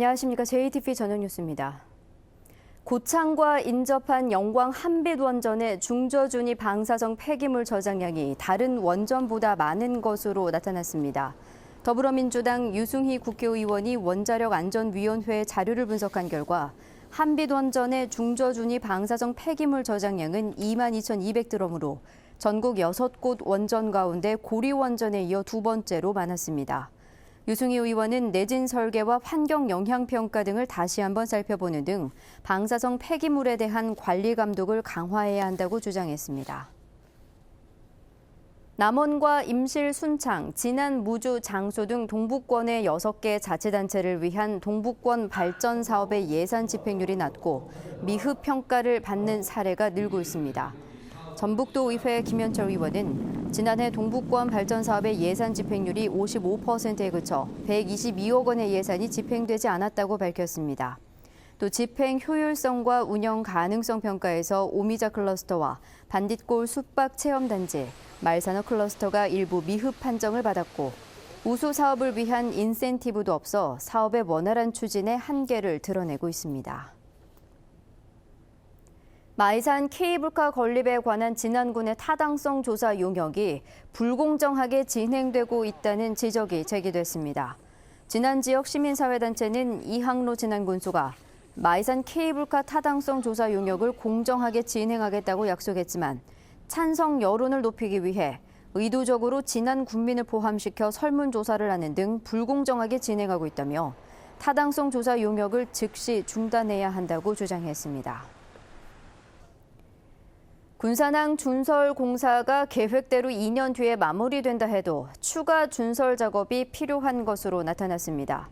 안녕하십니까. JTBC 저녁 뉴스입니다. 고창과 인접한 영광 한빛원전의 중저준위 방사성 폐기물 저장량이 다른 원전보다 많은 것으로 나타났습니다. 더불어민주당 유승희 국회의원이 원자력안전위원회 자료를 분석한 결과 한빛원전의 중저준위 방사성 폐기물 저장량은 22,200드럼으로 전국 6곳 원전 가운데 고리원전에 이어 두 번째로 많았습니다. 유승희 의원은 내진 설계와 환경 영향 평가 등을 다시 한번 살펴보는 등 방사성 폐기물에 대한 관리 감독을 강화해야 한다고 주장했습니다. 남원과 임실, 순창, 진안, 무주, 장소 등 동북권의 6개 자치단체를 위한 동북권 발전 사업의 예산 집행률이 낮고 미흡 평가를 받는 사례가 늘고 있습니다. 전북도의회 김현철 의원은 지난해 동북권 발전 사업의 예산 집행률이 55%에 그쳐 122억 원의 예산이 집행되지 않았다고 밝혔습니다. 또 집행 효율성과 운영 가능성 평가에서 오미자 클러스터와 반딧골 숙박 체험단지, 말산업 클러스터가 일부 미흡 판정을 받았고 우수 사업을 위한 인센티브도 없어 사업의 원활한 추진에 한계를 드러내고 있습니다. 마이산 케이블카 건립에 관한 진안군의 타당성 조사 용역이 불공정하게 진행되고 있다는 지적이 제기됐습니다. 진안 지역 시민사회단체는 이항로 진안군수가 마이산 케이블카 타당성 조사 용역을 공정하게 진행하겠다고 약속했지만 찬성 여론을 높이기 위해 의도적으로 진안 군민을 포함시켜 설문조사를 하는 등 불공정하게 진행하고 있다며 타당성 조사 용역을 즉시 중단해야 한다고 주장했습니다. 군산항 준설 공사가 계획대로 2년 뒤에 마무리된다 해도 추가 준설 작업이 필요한 것으로 나타났습니다.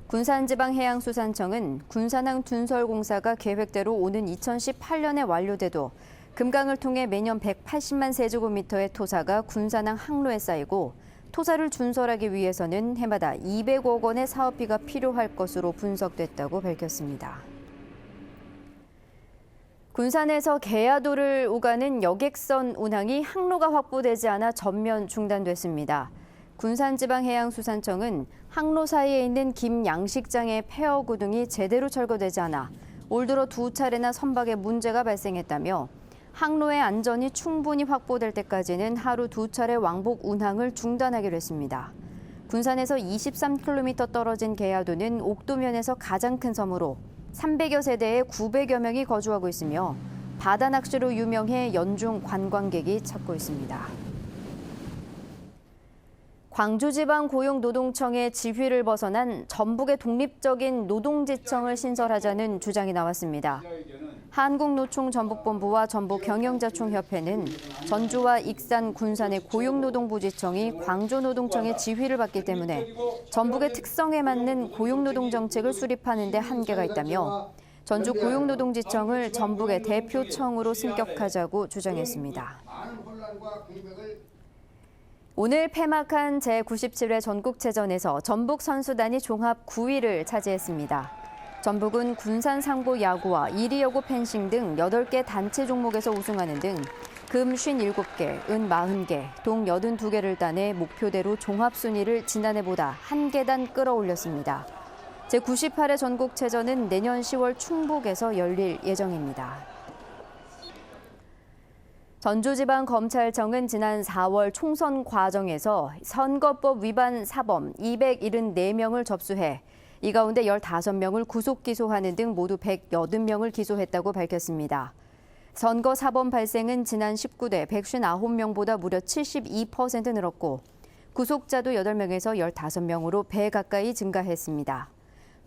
군산지방해양수산청은 군산항 준설 공사가 계획대로 오는 2018년에 완료돼도 금강을 통해 매년 180만 세제곱미터의 토사가 군산항 항로에 쌓이고 토사를 준설하기 위해서는 해마다 200억 원의 사업비가 필요할 것으로 분석됐다고 밝혔습니다. 군산에서 계야도를 오가는 여객선 운항이 항로가 확보되지 않아 전면 중단됐습니다. 군산지방해양수산청은 항로 사이에 있는 김양식장의 폐허 구등이 제대로 철거되지 않아 올 들어 2차례나 선박에 문제가 발생했다며 항로의 안전이 충분히 확보될 때까지는 하루 2차례 왕복 운항을 중단하기로 했습니다. 군산에서 23km 떨어진 계야도는 옥도면에서 가장 큰 섬으로 300여 세대에 900여 명이 거주하고 있으며 바다 낚시로 유명해 연중 관광객이 찾고 있습니다. 광주지방고용노동청의 지휘를 벗어난 전북의 독립적인 노동지청을 신설하자는 주장이 나왔습니다. 한국노총 전북본부와 전북경영자총협회는 전주와 익산, 군산의 고용노동부지청이 광주노동청의 지휘를 받기 때문에 전북의 특성에 맞는 고용노동정책을 수립하는 데 한계가 있다며 전주 고용노동지청을 전북의 대표청으로 승격하자고 주장했습니다. 오늘 폐막한 제97회 전국체전에서 전북 선수단이 종합 9위를 차지했습니다. 전북은 군산 상고 야구와 이리여고 펜싱 등 8개 단체 종목에서 우승하는 등 금 57개, 은 40개, 동 82개를 따내 목표대로 종합 순위를 지난해보다 한 계단 끌어올렸습니다. 제98회 전국체전은 내년 10월 충북에서 열릴 예정입니다. 전주지방검찰청은 지난 4월 총선 과정에서 선거법 위반 사범 274명을 접수해 이 가운데 15명을 구속 기소하는 등 모두 180명을 기소했다고 밝혔습니다. 선거 사범 발생은 지난 19대 159명보다 무려 72% 늘었고 구속자도 8명에서 15명으로 배 가까이 증가했습니다.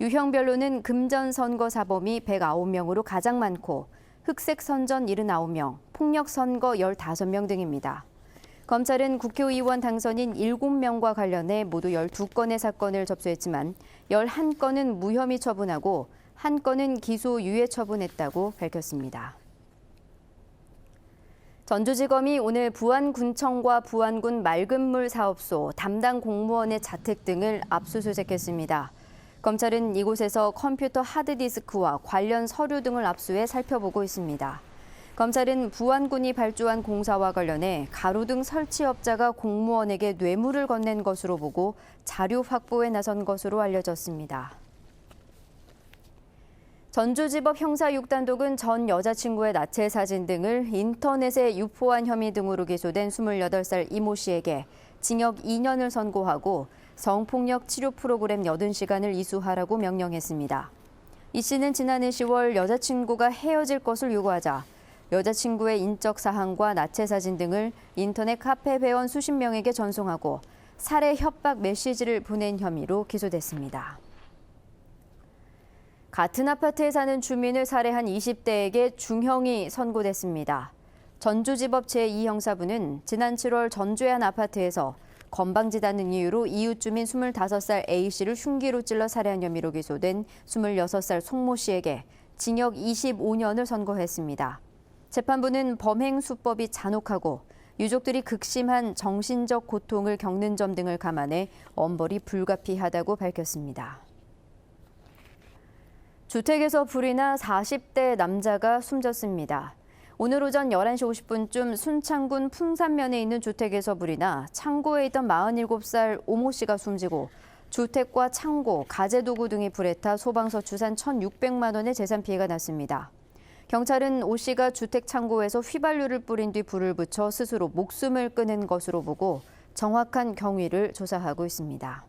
유형별로는 금전 선거 사범이 109명으로 가장 많고 흑색 선전 79명, 폭력 선거 15명 등입니다. 검찰은 국회의원 당선인 7명과 관련해 모두 12건의 사건을 접수했지만 11건은 무혐의 처분하고 1건은 기소 유예 처분했다고 밝혔습니다. 전주지검이 오늘 부안군청과 부안군 맑은물 사업소 담당 공무원의 자택 등을 압수수색했습니다. 검찰은 이곳에서 컴퓨터 하드디스크와 관련 서류 등을 압수해 살펴보고 있습니다. 검찰은 부안군이 발주한 공사와 관련해 가로등 설치업자가 공무원에게 뇌물을 건넨 것으로 보고 자료 확보에 나선 것으로 알려졌습니다. 전주지법 형사 6단독은 전 여자친구의 나체 사진 등을 인터넷에 유포한 혐의 등으로 기소된 28살 이모 씨에게 징역 2년을 선고하고 성폭력 치료 프로그램 80시간을 이수하라고 명령했습니다. 이 씨는 지난해 10월 여자친구가 헤어질 것을 요구하자 여자친구의 인적 사항과 나체 사진 등을 인터넷 카페 회원 수십 명에게 전송하고 살해 협박 메시지를 보낸 혐의로 기소됐습니다. 같은 아파트에 사는 주민을 살해한 20대에게 중형이 선고됐습니다. 전주지법 제2형사부는 지난 7월 전주의 한 아파트에서 건방지다는 이유로 이웃 주민 25살 A씨를 흉기로 찔러 살해한 혐의로 기소된 26살 송모 씨에게 징역 25년을 선고했습니다. 재판부는 범행 수법이 잔혹하고 유족들이 극심한 정신적 고통을 겪는 점 등을 감안해 엄벌이 불가피하다고 밝혔습니다. 주택에서 불이 나 40대 남자가 숨졌습니다. 오늘 오전 11시 50분쯤 순창군 풍산면에 있는 주택에서 불이 나 창고에 있던 47살 오모 씨가 숨지고 주택과 창고, 가재도구 등이 불에 타 소방서 추산 1,600만 원의 재산 피해가 났습니다. 경찰은 오 씨가 주택 창고에서 휘발유를 뿌린 뒤 불을 붙여 스스로 목숨을 끊은 것으로 보고 정확한 경위를 조사하고 있습니다.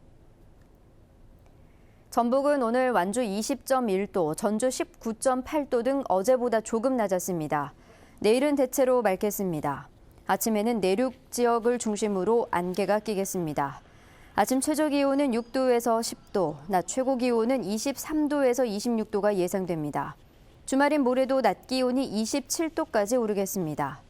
전북은 오늘 완주 20.1도, 전주 19.8도 등 어제보다 조금 낮았습니다. 내일은 대체로 맑겠습니다. 아침에는 내륙 지역을 중심으로 안개가 끼겠습니다. 아침 최저 기온은 6도에서 10도, 낮 최고 기온은 23도에서 26도가 예상됩니다. 주말인 모레도 낮 기온이 27도까지 오르겠습니다.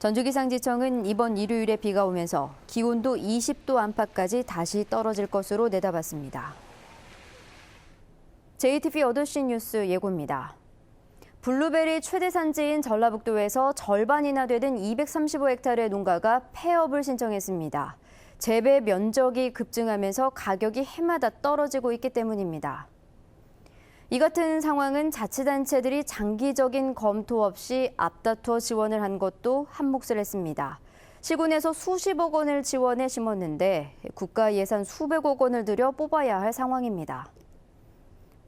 전주기상지청은 이번 일요일에 비가 오면서 기온도 20도 안팎까지 다시 떨어질 것으로 내다봤습니다. JTBC 8시 뉴스 예고입니다. 블루베리 최대 산지인 전라북도에서 절반이나 되는 235헥타르의 농가가 폐업을 신청했습니다. 재배 면적이 급증하면서 가격이 해마다 떨어지고 있기 때문입니다. 이 같은 상황은 자치단체들이 장기적인 검토 없이 앞다투어 지원을 한 것도 한몫을 했습니다. 시군에서 수십억 원을 지원해 심었는데 국가 예산 수백억 원을 들여 뽑아야 할 상황입니다.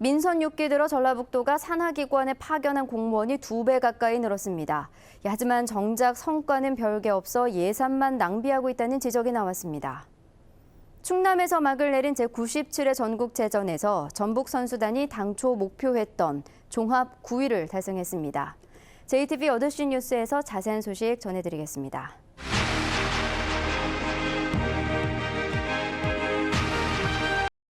민선 6기 들어 전라북도가 산하기관에 파견한 공무원이 2배 가까이 늘었습니다. 하지만 정작 성과는 별게 없어 예산만 낭비하고 있다는 지적이 나왔습니다. 충남에서 막을 내린 제97회 전국체전에서 전북 선수단이 당초 목표했던 종합 9위를 달성했습니다. JTBC 8시 뉴스에서 자세한 소식 전해드리겠습니다.